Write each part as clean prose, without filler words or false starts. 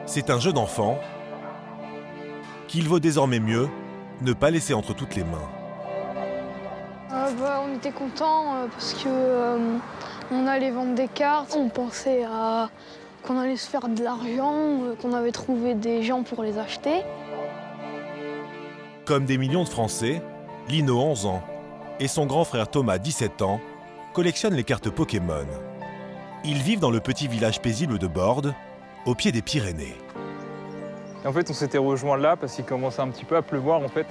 C'est un jeu d'enfant qu'il vaut désormais mieux ne pas laisser entre toutes les mains. On était contents parce que on allait vendre des cartes. On pensait qu'on allait se faire de l'argent, qu'on avait trouvé des gens pour les acheter. Comme des millions de Français, Lino, 11 ans, et son grand frère Thomas, 17 ans, collectionnent les cartes Pokémon. Ils vivent dans le petit village paisible de Bordes, au pied des Pyrénées. Et en fait, on s'était rejoints là parce qu'il commençait un petit peu à pleuvoir en fait.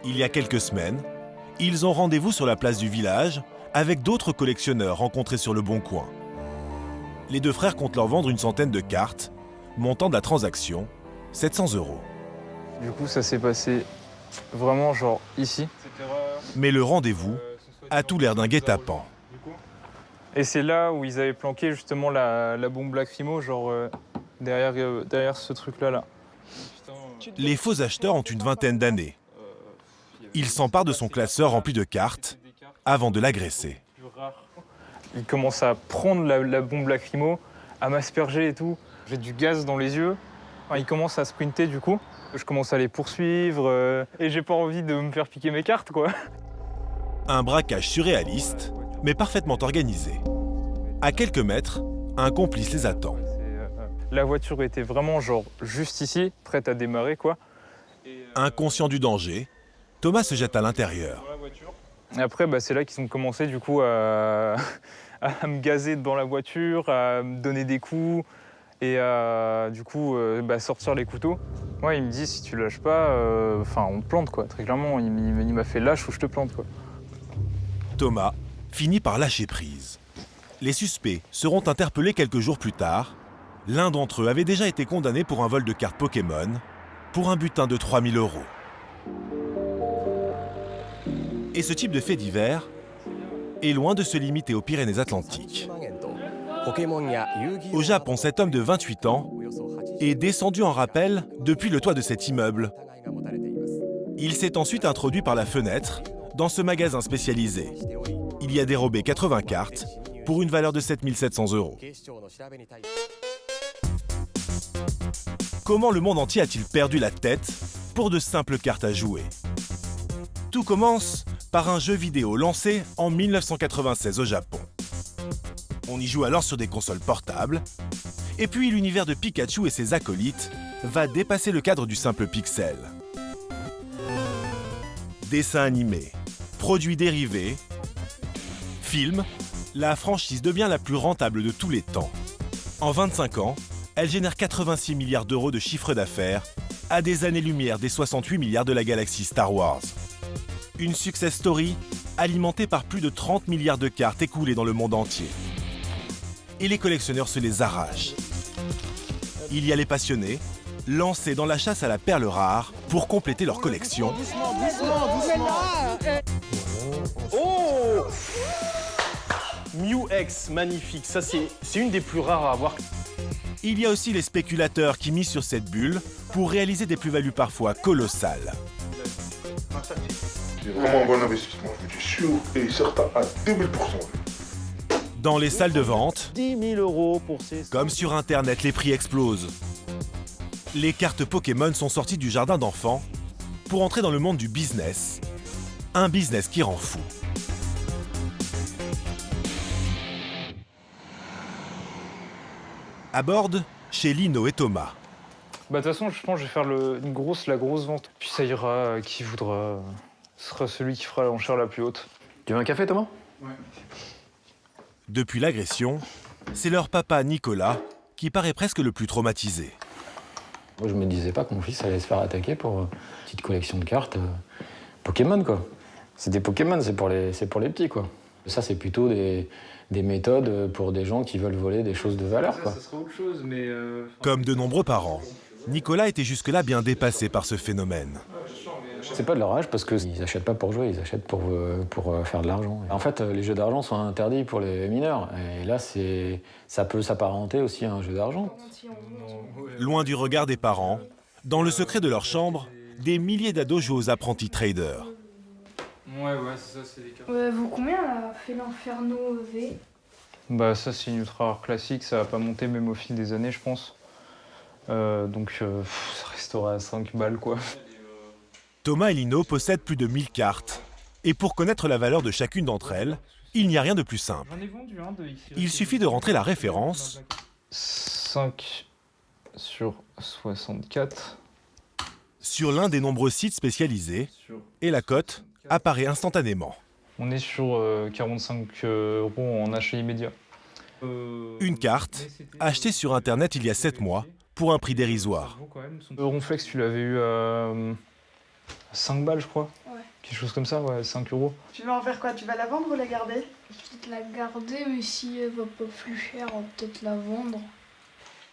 Il y a quelques semaines, ils ont rendez-vous sur la place du village avec d'autres collectionneurs rencontrés sur le Bon Coin. Les deux frères comptent leur vendre une centaine de cartes, montant de la transaction 700 €. Du coup, ça s'est passé vraiment genre ici. Mais le rendez-vous a tout l'air d'un guet-apens. Et c'est là où ils avaient planqué justement la bombe lacrymo, genre derrière ce truc-là. Là. Les faux acheteurs ont une vingtaine d'années. Il s'empare de son classeur rempli de cartes avant de l'agresser. Il commence à prendre la bombe lacrymo, à m'asperger et tout. J'ai du gaz dans les yeux. Enfin, il commence à sprinter du coup. Je commence à les poursuivre et j'ai pas envie de me faire piquer mes cartes quoi. Un braquage surréaliste, mais parfaitement organisé. À quelques mètres, un complice les attend. La voiture était vraiment genre juste ici, prête à démarrer quoi. Inconscient du danger, Thomas se jette à l'intérieur. Et après, c'est là qu'ils ont commencé du coup à me gazer dans la voiture, à me donner des coups et à du coup sortir les couteaux. Ouais, il me dit si tu lâches pas, on te plante quoi. Très clairement, il m'a fait lâche ou je te plante quoi. Thomas finit par lâcher prise. Les suspects seront interpellés quelques jours plus tard. L'un d'entre eux avait déjà été condamné pour un vol de cartes Pokémon pour un butin de 3 000 €. Et ce type de fait divers est loin de se limiter aux Pyrénées-Atlantiques. Au Japon, cet homme de 28 ans est descendu en rappel depuis le toit de cet immeuble. Il s'est ensuite introduit par la fenêtre dans ce magasin spécialisé. Il y a dérobé 80 cartes pour une valeur de 7 700 €. Comment le monde entier a-t-il perdu la tête pour de simples cartes à jouer? Tout commence par un jeu vidéo lancé en 1996 au Japon. On y joue alors sur des consoles portables, et puis l'univers de Pikachu et ses acolytes va dépasser le cadre du simple pixel. Dessins animés, produits dérivés, films, la franchise devient la plus rentable de tous les temps. En 25 ans, elle génère 86 milliards € de chiffre d'affaires à des années-lumière des 68 milliards de la galaxie Star Wars. Une success story alimentée par plus de 30 milliards de cartes écoulées dans le monde entier. Et les collectionneurs se les arrachent. Il y a les passionnés, lancés dans la chasse à la perle rare pour compléter leur collection. Oh, Mew X, magnifique. Ça, c'est une des plus rares à avoir. Il y a aussi les spéculateurs qui misent sur cette bulle pour réaliser des plus-values parfois colossales. C'est vraiment un bon investissement, je suis sûr et certain à 2000%. Dans les salles de vente, 10 000 € pour ces... comme sur Internet, les prix explosent. Les cartes Pokémon sont sorties du jardin d'enfants pour entrer dans le monde du business. Un business qui rend fou. À Bordes, chez Lino et Thomas. De toute façon, je pense que je vais faire la grosse vente. Puis ça ira, qui voudra. Ce sera celui qui fera l'enchère la plus haute. Tu veux un café, Thomas? Ouais. Depuis l'agression, c'est leur papa Nicolas qui paraît presque le plus traumatisé. Moi, je me disais pas que mon fils allait se faire attaquer pour une petite collection de cartes Pokémon, quoi. C'est des Pokémon, c'est pour les petits, quoi. Ça, c'est plutôt des méthodes pour des gens qui veulent voler des choses de valeur, quoi. Ça sera autre chose, mais... Comme de nombreux parents, Nicolas était jusque-là bien dépassé par ce phénomène. C'est pas de leur âge parce qu'ils achètent pas pour jouer, ils achètent pour faire de l'argent. En fait, les jeux d'argent sont interdits pour les mineurs. Et là, ça peut s'apparenter aussi à un jeu d'argent. Loin du regard des parents, dans le secret de leur chambre, des milliers d'ados jouent aux apprentis traders. Ouais, c'est ça, c'est des cartes. Vous combien a fait l'Inferno V? Ça, c'est une ultra rare classique, ça va pas monter même au fil des années, je pense. Donc ça restera à 5 balles quoi. Thomas et Lino possèdent plus de 1000 cartes. Et pour connaître la valeur de chacune d'entre elles, il n'y a rien de plus simple. Il suffit de rentrer la référence 5 sur 64. Sur l'un des nombreux sites spécialisés et la cote apparaît instantanément. On est sur 45 € en achat immédiat. Une carte achetée sur internet il y a 7 mois pour un prix dérisoire. Ronflex, tu l'avais eu à 5 balles, je crois. Ouais. Quelque chose comme ça, ouais, 5 €. Tu vas en faire quoi? Tu vas la vendre ou la garder? Peut-être la garder, mais si elle va pas plus cher, on va peut-être la vendre.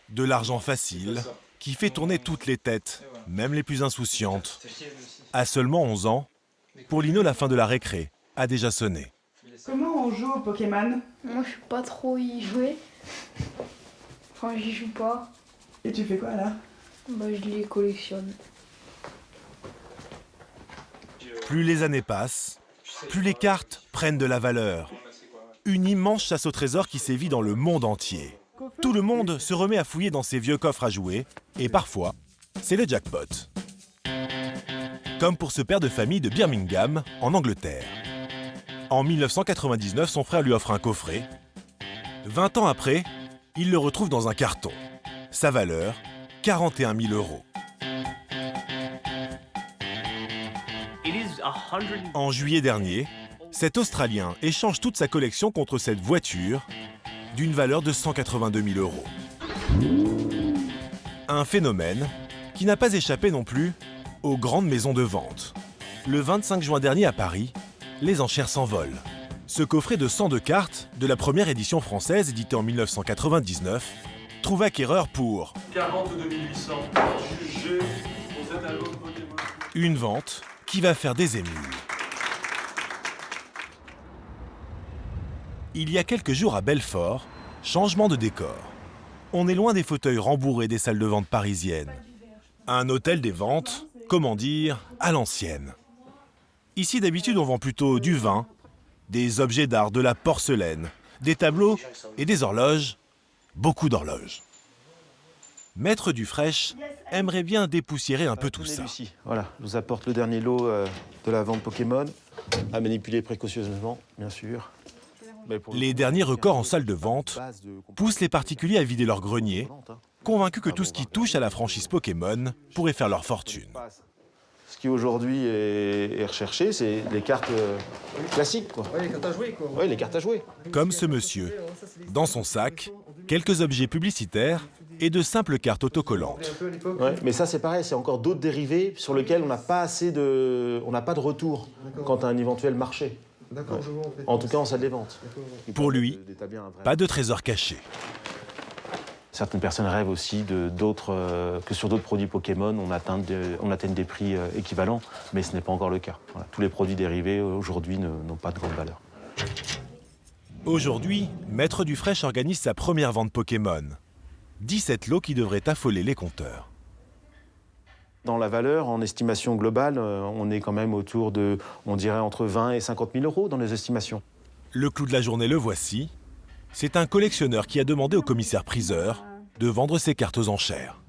De l'argent facile qui fait tourner toutes les têtes, même les plus insouciantes. À seulement 11 ans, pour Lino, la fin de la récré a déjà sonné. Comment on joue au Pokémon? Moi, je suis pas trop y jouer. Enfin, j'y joue pas. Et tu fais quoi là? Bah, je les collectionne. Plus les années passent, plus les cartes prennent de la valeur. Une immense chasse au trésor qui sévit dans le monde entier. Tout le monde se remet à fouiller dans ses vieux coffres à jouer, et parfois, c'est le jackpot. Comme pour ce père de famille de Birmingham, en Angleterre. En 1999, son frère lui offre un coffret. 20 ans après, il le retrouve dans un carton. Sa valeur, 41 000 €. En juillet dernier, cet Australien échange toute sa collection contre cette voiture d'une valeur de 182 000 €. Un phénomène qui n'a pas échappé non plus aux grandes maisons de vente. Le 25 juin dernier à Paris, les enchères s'envolent. Ce coffret de 102 cartes de la première édition française, édité en 1999, trouve acquéreur pour 42 800 jugés pour cet album Pokémon. une vente qui va faire des émules. Il y a quelques jours à Belfort, changement de décor. On est loin des fauteuils rembourrés des salles de vente parisiennes. Un hôtel des ventes, comment dire, à l'ancienne. Ici d'habitude on vend plutôt du vin, des objets d'art, de la porcelaine, des tableaux et des horloges, beaucoup d'horloges. Maître Dufraîche aimerait bien dépoussiérer un peu tout ça. Lucie, voilà, je vous apporte le dernier lot de la vente Pokémon, à manipuler précautionneusement, bien sûr. Les derniers records en salle de vente poussent les particuliers à vider leur grenier, convaincus que tout ce qui touche à la franchise Pokémon pourrait faire leur fortune. Ce qui aujourd'hui est recherché, c'est les cartes classiques, quoi. Ouais, les cartes à jouer, quoi. Ouais, les cartes à jouer. Comme ce monsieur. Dans son sac, quelques objets publicitaires et de simples cartes autocollantes. Ouais, mais ça c'est pareil, c'est encore d'autres dérivés sur lesquels on n'a pas assez de, on n'a pas de retour quant à un éventuel marché. D'accord, je vois. En tout cas en salle des ventes. Pour lui, pas de trésor caché. Certaines personnes rêvent aussi que sur d'autres produits Pokémon, on atteigne des prix équivalents, mais ce n'est pas encore le cas. Voilà. Tous les produits dérivés aujourd'hui n'ont pas de grande valeur. Aujourd'hui, Maître Dufraîche organise sa première vente Pokémon. 17 lots qui devraient affoler les compteurs. Dans la valeur, en estimation globale, on est quand même autour de, on dirait, entre 20 et 50 000 € dans les estimations. Le clou de la journée, le voici. C'est un collectionneur qui a demandé au commissaire-priseur de vendre ses cartes aux enchères.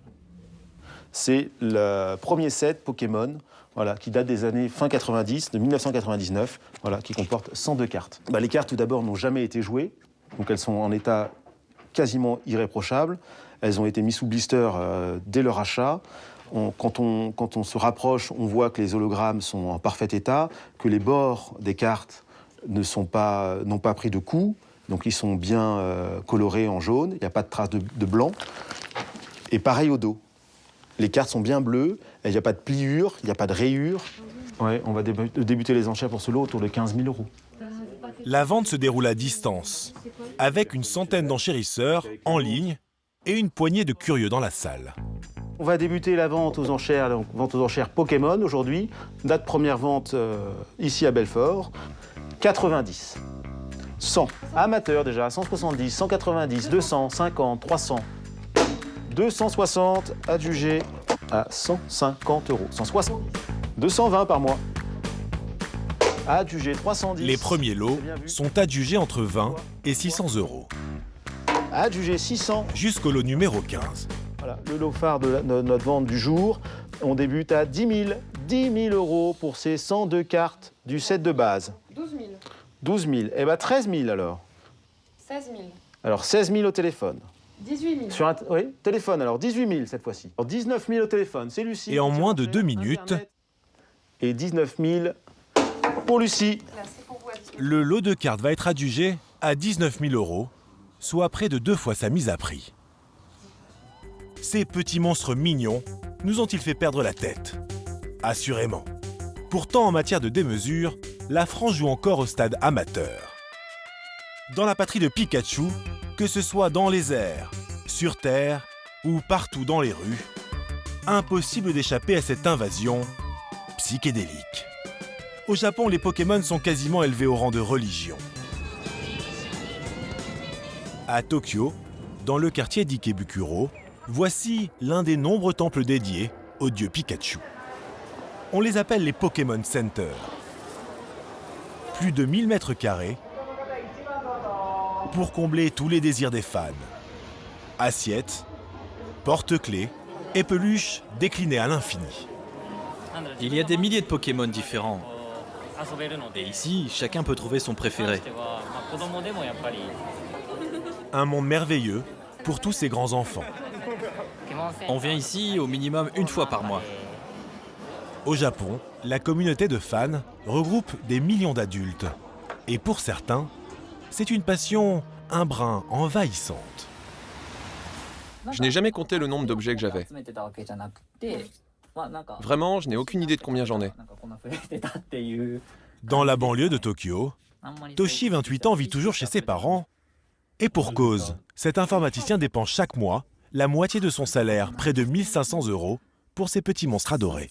C'est le premier set Pokémon, voilà, qui date des années fin 90, de 1999, voilà, qui comporte 102 cartes. Les cartes, tout d'abord, n'ont jamais été jouées, donc elles sont en état quasiment irréprochable. Elles ont été mises sous blister dès leur achat. Quand on se rapproche, on voit que les hologrammes sont en parfait état, que les bords des cartes n'ont pas pris de coups, donc ils sont bien colorés en jaune, il n'y a pas de traces de blanc. Et pareil au dos. Les cartes sont bien bleues, il n'y a pas de pliure, il n'y a pas de rayures. Ouais, on va débuter les enchères pour ce lot autour de 15 000 €. La vente se déroule à distance, avec une centaine d'enchérisseurs en ligne et une poignée de curieux dans la salle. On va débuter la vente aux enchères, Pokémon aujourd'hui. Date première vente ici à Belfort. 90, 100. Amateur déjà, 170, 190, 200, 50, 300. 260 adjugé à 150 €. 160. 220 par mois. Adjugé 310. Les premiers lots sont adjugés entre 20 et 600 €. Adjugé 600. Jusqu'au lot numéro 15. Voilà, le lot phare de notre vente du jour. On débute à 10 000 euros pour ces 102 cartes du set de base. 12 000. 12 000. Eh bien, 13 000 alors. 16 000. Alors, 16 000 au téléphone. 18 000. Oui, téléphone, alors 18 000 cette fois-ci. Alors, 19 000 au téléphone, c'est Lucie. Et en moins de 2 minutes, et 19 000 pour Lucie. Là, c'est pour vous à 10 000. le lot de cartes va être adjugé à 19 000 euros, soit près de 2 fois sa mise à prix. Ces petits monstres mignons nous ont-ils fait perdre la tête? Assurément. Pourtant, en matière de démesure, la France joue encore au stade amateur. Dans la patrie de Pikachu, que ce soit dans les airs, sur terre ou partout dans les rues, impossible d'échapper à cette invasion psychédélique. Au Japon, les Pokémon sont quasiment élevés au rang de religion. À Tokyo, dans le quartier d'Ikebukuro, voici l'un des nombreux temples dédiés au dieu Pikachu. On les appelle les Pokémon Center. Plus de 1000 mètres carrés pour combler tous les désirs des fans. Assiettes, porte-clés et peluches déclinées à l'infini. Il y a des milliers de Pokémon différents. Et ici, chacun peut trouver son préféré. Un monde merveilleux pour tous ces grands enfants. On vient ici au minimum une fois par mois. Au Japon, la communauté de fans regroupe des millions d'adultes. Et pour certains, c'est une passion un brin envahissante. Je n'ai jamais compté le nombre d'objets que j'avais. Vraiment, je n'ai aucune idée de combien j'en ai. Dans la banlieue de Tokyo, Toshi, 28 ans, vit toujours chez ses parents. Et pour cause, cet informaticien dépense chaque mois la moitié de son salaire, près de 1 500 € pour ces petits monstres adorés.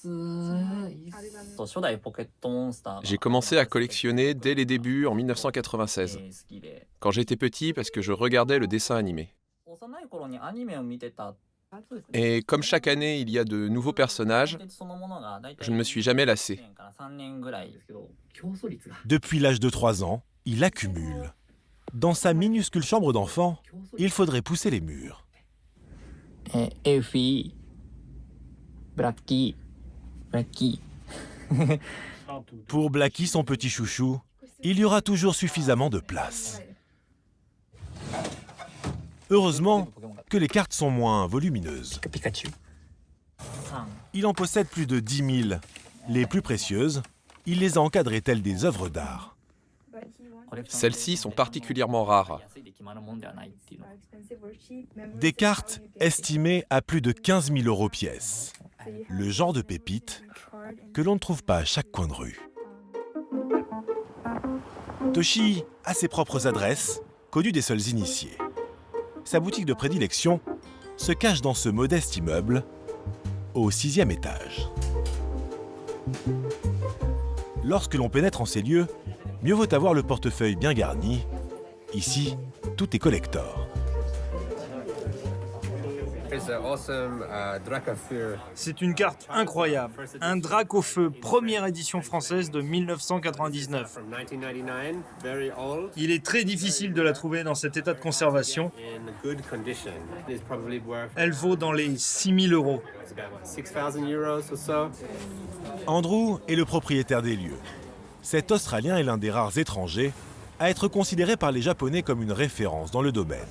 J'ai commencé à collectionner dès les débuts en 1996, quand j'étais petit parce que je regardais le dessin animé. Et comme chaque année il y a de nouveaux personnages, je ne me suis jamais lassé. Depuis l'âge de 3 ans, il accumule. Dans sa minuscule chambre d'enfant, il faudrait pousser les murs. Elfie, Blackie. Pour Blackie, son petit chouchou, il y aura toujours suffisamment de place. Heureusement que les cartes sont moins volumineuses. Il en possède plus de 10 000. Les plus précieuses, il les a encadrées telles des œuvres d'art. Celles-ci sont particulièrement rares. Des cartes estimées à plus de 15 000 € pièce. Le genre de pépite que l'on ne trouve pas à chaque coin de rue. Toshi a ses propres adresses, connues des seuls initiés. Sa boutique de prédilection se cache dans ce modeste immeuble, au 6e étage. Lorsque l'on pénètre en ces lieux, mieux vaut avoir le portefeuille bien garni. Ici, tout est collector. C'est une carte incroyable. Un drac au feu, première édition française de 1999. Il est très difficile de la trouver dans cet état de conservation. Elle vaut dans les 6 000 €. Andrew est le propriétaire des lieux. Cet Australien est l'un des rares étrangers à être considéré par les Japonais comme une référence dans le domaine.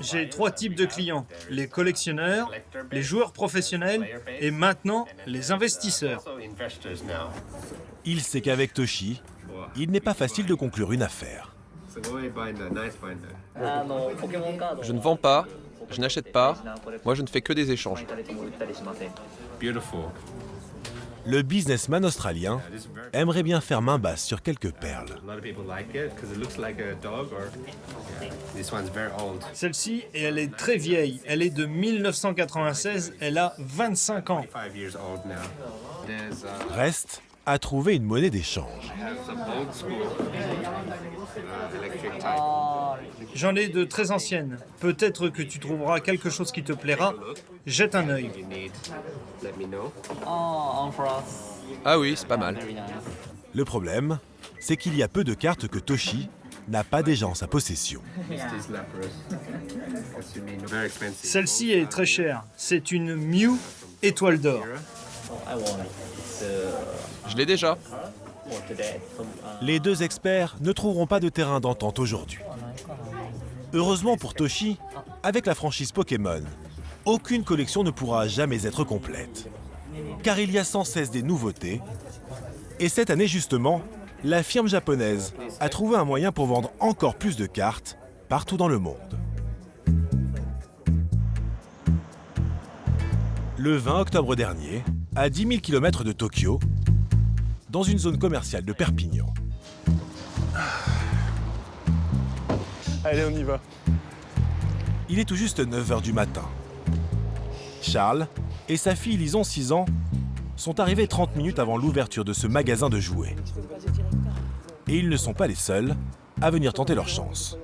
J'ai 3 types de clients, les collectionneurs, les joueurs professionnels et maintenant les investisseurs. Il sait qu'avec Toshi, il n'est pas facile de conclure une affaire. Je ne vends pas, je n'achète pas, moi je ne fais que des échanges. Le businessman australien aimerait bien faire main basse sur quelques perles. Celle-ci, et elle est très vieille, elle est de 1996, elle a 25 ans. Reste à trouver une monnaie d'échange. J'en ai de très anciennes. Peut-être que tu trouveras quelque chose qui te plaira. Jette un œil. Ah oui, c'est pas mal. Le problème, c'est qu'il y a peu de cartes que Toshi n'a pas déjà en sa possession. Celle-ci est très chère. C'est une Mew étoile d'or. Je l'ai déjà. Les deux experts ne trouveront pas de terrain d'entente aujourd'hui. Heureusement pour Toshi, avec la franchise Pokémon, aucune collection ne pourra jamais être complète. Car il y a sans cesse des nouveautés. Et cette année justement, la firme japonaise a trouvé un moyen pour vendre encore plus de cartes partout dans le monde. Le 20 octobre dernier, à 10 000 km de Tokyo, dans une zone commerciale de Perpignan. Allez, on y va. Il est tout juste 9h du matin. Charles et sa fille Lison, 6 ans, sont arrivés 30 minutes avant l'ouverture de ce magasin de jouets. Et ils ne sont pas les seuls à venir tenter leur chance.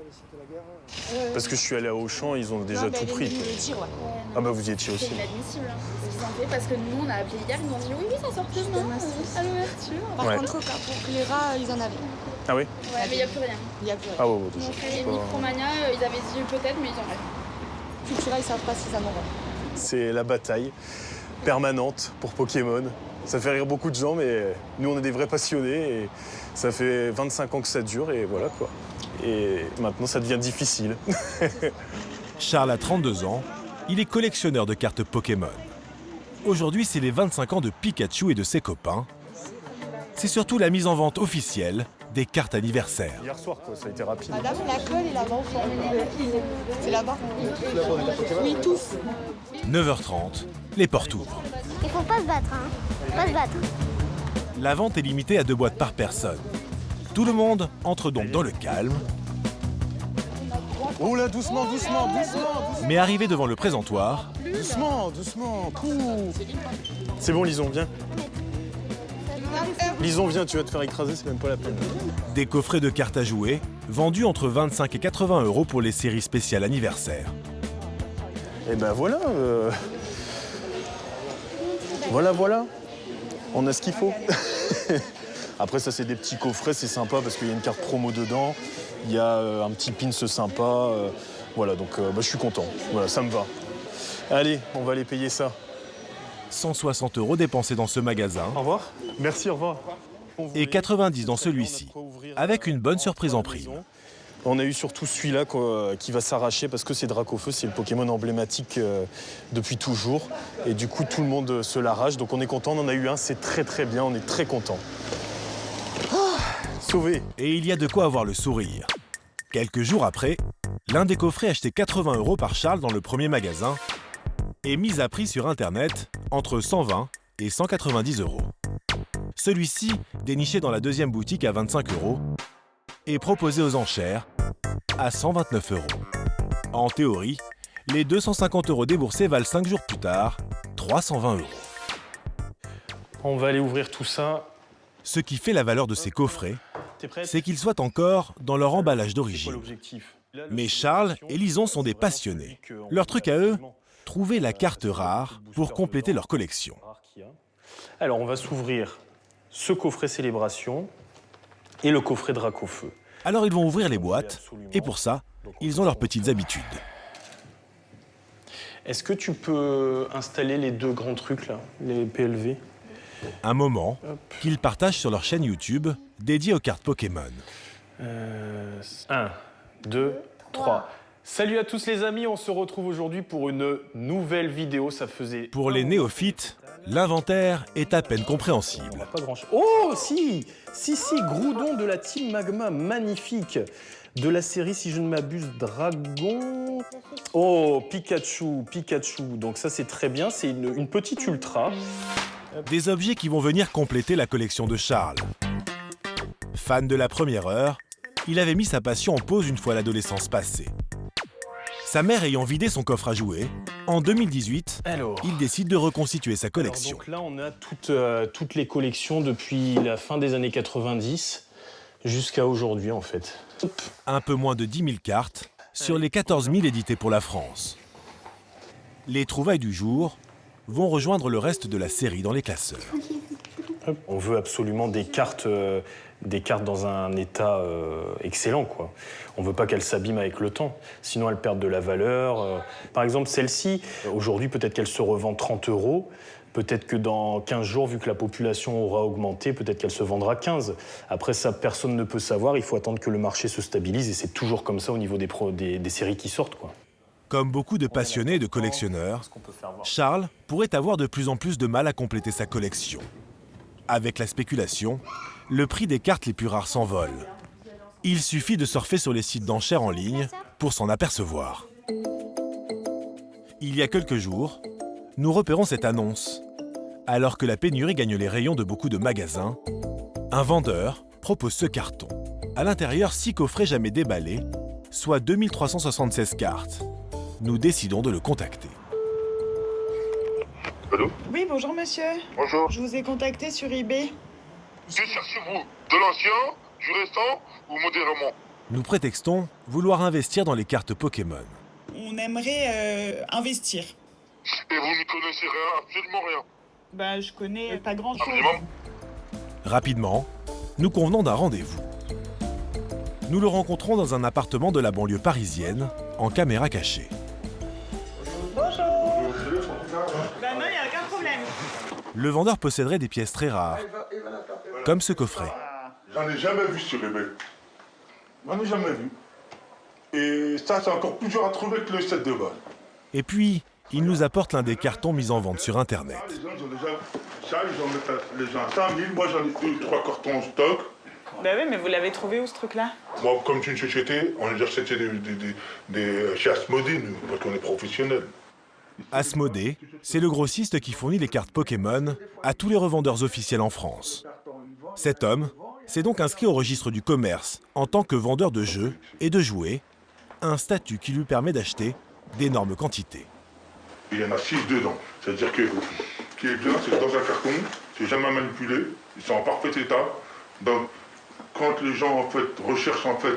Parce que je suis allé à Auchan, ils ont déjà tout pris. Ah bah vous y étiez aussi. C'est inadmissible. Ils ont fait parce que nous, on a appelé hier, ils nous ont dit oui, ça sort demain à l'ouverture. Par contre, pour les rats, ils en avaient. Ah oui? Ouais, mais il n'y a plus rien. Il n'y a plus rien. Ah ouais, Donc les Micromania, ils avaient dit peut-être, mais ils en rêvent. Cultura, ils ne savent pas s'ils en auront. C'est la bataille permanente pour Pokémon. Ça fait rire beaucoup de gens, mais nous, on est des vrais passionnés. Et ça fait 25 ans que ça dure, et voilà quoi. Et maintenant, ça devient difficile. Charles a 32 ans, il est collectionneur de cartes Pokémon. Aujourd'hui, c'est les 25 ans de Pikachu et de ses copains. C'est surtout la mise en vente officielle des cartes anniversaires. Hier soir, quoi, ça a été rapide. Madame, la colle est là-bas au fond. C'est là-bas. Oui, tous. 9h30, les portes ouvrent. Il faut pas se battre, hein. Pas se battre. La vente est limitée à 2 boîtes par personne. Tout le monde entre donc dans le calme. Oh là, doucement, doucement, doucement. Mais arrivé devant le présentoir, Doucement, doucement. C'est bon, Lison, viens. Lison, viens, tu vas te faire écraser, c'est même pas la peine. des coffrets de cartes à jouer, vendus entre 25 et 80 € pour les séries spéciales anniversaires. Et ben voilà. Voilà. On a ce qu'il faut. Après, ça, c'est des petits coffrets, c'est sympa parce qu'il y a une carte promo dedans. Il y a un petit pins sympa. Voilà, donc je suis content. Voilà, ça me va. Allez, on va aller payer ça. 160 € dépensés dans ce magasin. Au revoir. Merci, au revoir. Et 90 dans celui-ci, avec une bonne surprise en prime. On a eu surtout celui-là qui va s'arracher parce que c'est Dracofeu, c'est le Pokémon emblématique depuis toujours. Et du coup, tout le monde se l'arrache. Donc on est content, on en a eu un, c'est très bien, on est très content. Sauvé. Et il y a de quoi avoir le sourire. Quelques jours après, l'un des coffrets acheté 80 € par Charles dans le premier magasin est mis à prix sur Internet entre 120 et 190 €. Celui-ci, déniché dans la deuxième boutique à 25 €, est proposé aux enchères à 129 €. En théorie, les 250 € déboursés valent 5 jours plus tard 320 €. On va aller ouvrir tout ça. Ce qui fait la valeur de ces coffrets, c'est qu'ils soient encore dans leur emballage d'origine. Mais Charles et Lison sont des passionnés. Leur truc à eux, trouver la carte rare pour compléter leur collection. Alors, on va s'ouvrir ce coffret Célébration et le coffret Dracofeu. Alors ils vont ouvrir les boîtes, et pour ça, ils ont leurs petites habitudes. Est-ce que tu peux installer les deux grands trucs là, les PLV? Un moment qu'ils partagent sur leur chaîne YouTube dédiée aux cartes Pokémon. 1, 2, 3. Salut à tous les amis, on se retrouve aujourd'hui pour une nouvelle vidéo. Ça faisait... Pour les néophytes, l'inventaire est à peine compréhensible. Pas grand-chose. Oh, si, Groudon de la Team Magma, magnifique. De la série, si je ne m'abuse, Dragon... Oh, Pikachu. Donc ça, c'est très bien, c'est une petite ultra. Des objets qui vont venir compléter la collection de Charles. Fan de la première heure, il avait mis sa passion en pause une fois l'adolescence passée. Sa mère ayant vidé son coffre à jouer, en 2018, il décide de reconstituer sa collection. Donc là, on a toutes les collections depuis la fin des années 90 jusqu'à aujourd'hui, en fait. Un peu moins de 10 000 cartes sur les 14 000 éditées pour la France. Les trouvailles du jour vont rejoindre le reste de la série dans les classeurs. On veut absolument des cartes des cartes dans un état excellent, quoi. On ne veut pas qu'elles s'abîment avec le temps, sinon elles perdent de la valeur. Par exemple, celle-ci, aujourd'hui, peut-être qu'elle se revend 30 €. Peut-être que dans 15 jours, vu que la population aura augmenté, peut-être qu'elle se vendra 15. Après ça, personne ne peut savoir. Il faut attendre que le marché se stabilise. Et c'est toujours comme ça au niveau des séries qui sortent, quoi. Comme beaucoup de passionnés et de collectionneurs, Charles pourrait avoir de plus en plus de mal à compléter sa collection. Avec la spéculation, le prix des cartes les plus rares s'envole. Il suffit de surfer sur les sites d'enchères en ligne pour s'en apercevoir. Il y a quelques jours, nous repérons cette annonce. Alors que la pénurie gagne les rayons de beaucoup de magasins, un vendeur propose ce carton. À l'intérieur, 6 coffrets jamais déballés, soit 2376 cartes. Nous décidons de le contacter. Allô? Oui, bonjour monsieur. Bonjour. Je vous ai contacté sur eBay. Que cherchez-vous? De l'ancien, du récent ou modérément? Nous prétextons vouloir investir dans les cartes Pokémon. On aimerait investir. Et vous n'y connaissez rien, absolument rien? Bah, je connais pas grand-chose. Rapidement, nous convenons d'un rendez-vous. Nous le rencontrons dans un appartement de la banlieue parisienne, en caméra cachée. Bonjour. Bah non, il n'y a aucun problème. Le vendeur posséderait des pièces très rares, comme ce coffret. J'en ai jamais vu sur eBay. J'en ai jamais vu. Et ça, c'est encore plus dur à trouver que le set de base. Et puis, il nous apporte l'un des cartons mis en vente sur Internet. Les gens, ils ont déjà ça, ils en mettent les gens à 5000. Moi, j'en ai 2 ou 3 cartons en stock. Bah oui, mais vous l'avez trouvé où, ce truc-là? Moi, comme c'est une société, on a déjà acheté chez Asmodée, nous, parce qu'on est professionnels. Asmodée, c'est le grossiste qui fournit les cartes Pokémon à tous les revendeurs officiels en France. Cet homme s'est donc inscrit au registre du commerce en tant que vendeur de jeux et de jouets, un statut qui lui permet d'acheter d'énormes quantités. Il y en a 6 dedans. C'est-à-dire que ce qui est bien, c'est que dans un carton, c'est jamais manipulé, ils sont en parfait état. Donc, quand les gens en fait, recherchent en fait,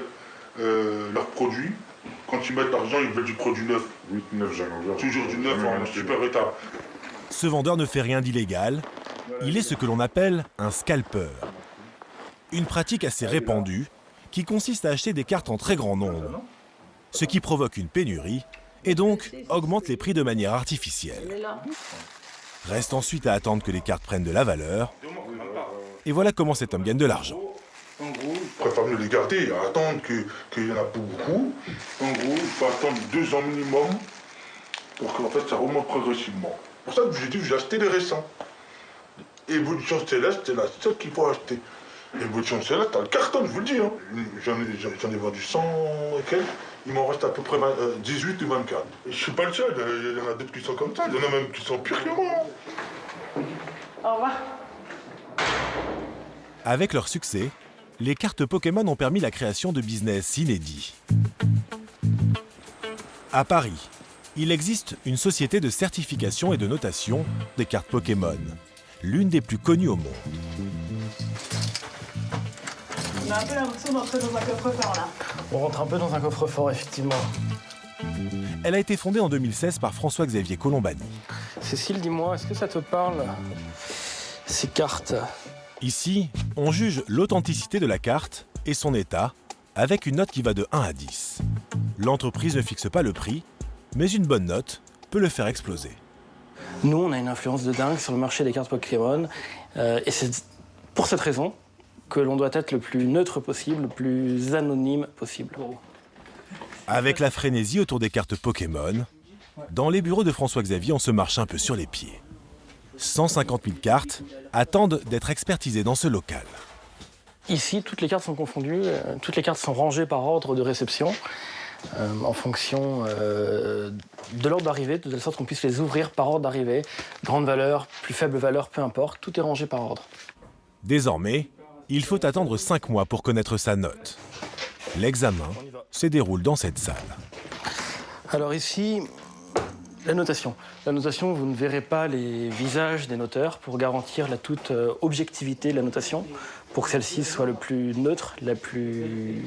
leurs produits, quand ils mettent l'argent, ils veulent du produit neuf. Oui, neuf, toujours du neuf en super état. Ce vendeur ne fait rien d'illégal, il est ce que l'on appelle un scalper. Une pratique assez répandue qui consiste à acheter des cartes en très grand nombre, ce qui provoque une pénurie et donc augmente les prix de manière artificielle. Reste ensuite à attendre que les cartes prennent de la valeur, et voilà comment cet homme gagne de l'argent. En gros, il préfère mieux les garder, attendre qu'il y en a pas beaucoup. En gros, il faut attendre 2 ans minimum pour qu'en fait ça remonte progressivement. Pour ça que j'ai dit, j'ai acheté les récents. Évolution Céleste, c'est la seule qu'il faut acheter. Évolution Céleste, t'as le carton, je vous le dis. Hein. J'en ai vendu 100 et quelques. Il m'en reste à peu près 18 ou 24. Et je suis pas le seul, il y en a d'autres qui sont comme ça. Il y en a même qui sont pires que moi. Au revoir. Avec leur succès, les cartes Pokémon ont permis la création de business inédits. À Paris, il existe une société de certification et de notation des cartes Pokémon, l'une des plus connues au monde. On a un peu l'impression d'entrer dans un coffre-fort, là. On rentre un peu dans un coffre-fort, effectivement. Elle a été fondée en 2016 par François-Xavier Colombani. Cécile, dis-moi, est-ce que ça te parle, ces cartes? Ici, on juge l'authenticité de la carte et son état avec une note qui va de 1 à 10. L'entreprise ne fixe pas le prix, mais une bonne note peut le faire exploser. Nous, on a une influence de dingue sur le marché des cartes Pokémon, et c'est pour cette raison que l'on doit être le plus neutre possible, le plus anonyme possible. Avec la frénésie autour des cartes Pokémon, dans les bureaux de François-Xavier, on se marche un peu sur les pieds. 150 000 cartes attendent d'être expertisées dans ce local. Ici, toutes les cartes sont confondues, toutes les cartes sont rangées par ordre de réception, en fonction de l'ordre d'arrivée, de telle sorte qu'on puisse les ouvrir par ordre d'arrivée. Grande valeur, plus faible valeur, peu importe, tout est rangé par ordre. Désormais, il faut attendre 5 mois pour connaître sa note. L'examen se déroule dans cette salle. Alors ici, la notation. La notation, vous ne verrez pas les visages des noteurs pour garantir la toute objectivité de la notation, pour que celle-ci soit le plus neutre, la plus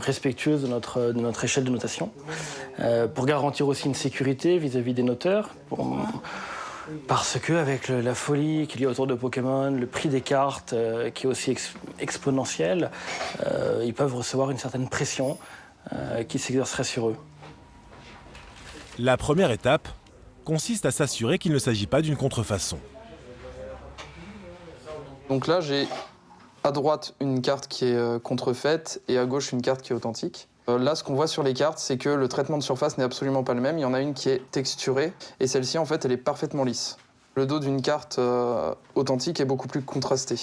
respectueuse de notre échelle de notation, pour garantir aussi une sécurité vis-à-vis des noteurs. Parce que avec la folie qu'il y a autour de Pokémon, le prix des cartes qui est aussi exponentiel, ils peuvent recevoir une certaine pression qui s'exercerait sur eux. La première étape consiste à s'assurer qu'il ne s'agit pas d'une contrefaçon. Donc là, j'ai à droite une carte qui est contrefaite et à gauche une carte qui est authentique. Là, ce qu'on voit sur les cartes, c'est que le traitement de surface n'est absolument pas le même. Il y en a une qui est texturée et celle-ci, en fait, elle est parfaitement lisse. Le dos d'une carte authentique est beaucoup plus contrasté.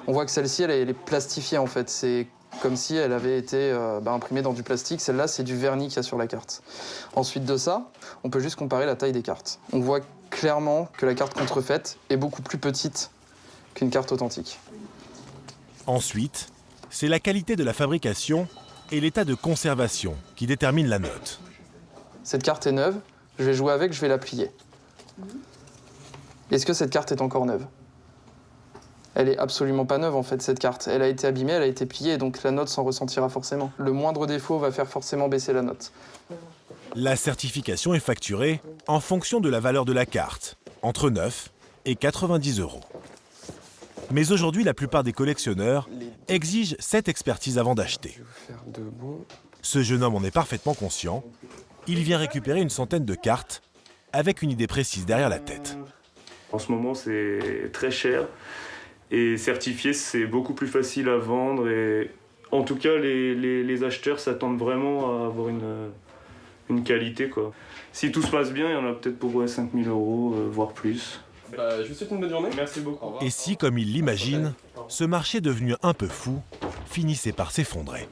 On voit que celle-ci, elle est plastifiée, en fait. C'est comme si elle avait été imprimée dans du plastique. Celle-là, c'est du vernis qu'il y a sur la carte. Ensuite de ça, on peut juste comparer la taille des cartes. On voit clairement que la carte contrefaite est beaucoup plus petite qu'une carte authentique. Ensuite, c'est la qualité de la fabrication et l'état de conservation qui détermine la note. Cette carte est neuve, je vais jouer avec, je vais la plier. Est-ce que cette carte est encore neuve? Elle est absolument pas neuve en fait, cette carte. Elle a été abîmée, elle a été pliée, donc la note s'en ressentira forcément. Le moindre défaut va faire forcément baisser la note. La certification est facturée en fonction de la valeur de la carte, entre 9 et 90 €. Mais aujourd'hui, la plupart des collectionneurs exigent cette expertise avant d'acheter. Ce jeune homme en est parfaitement conscient. Il vient récupérer une centaine de cartes avec une idée précise derrière la tête. En ce moment, c'est très cher et certifié, c'est beaucoup plus facile à vendre. Et en tout cas, les acheteurs s'attendent vraiment à avoir une qualité, quoi. Si tout se passe bien, il y en a peut-être pour 5 000 €, voire plus. Je vous souhaite une bonne journée. Merci beaucoup. Et si, comme il l'imagine, ce marché devenu un peu fou finissait par s'effondrer.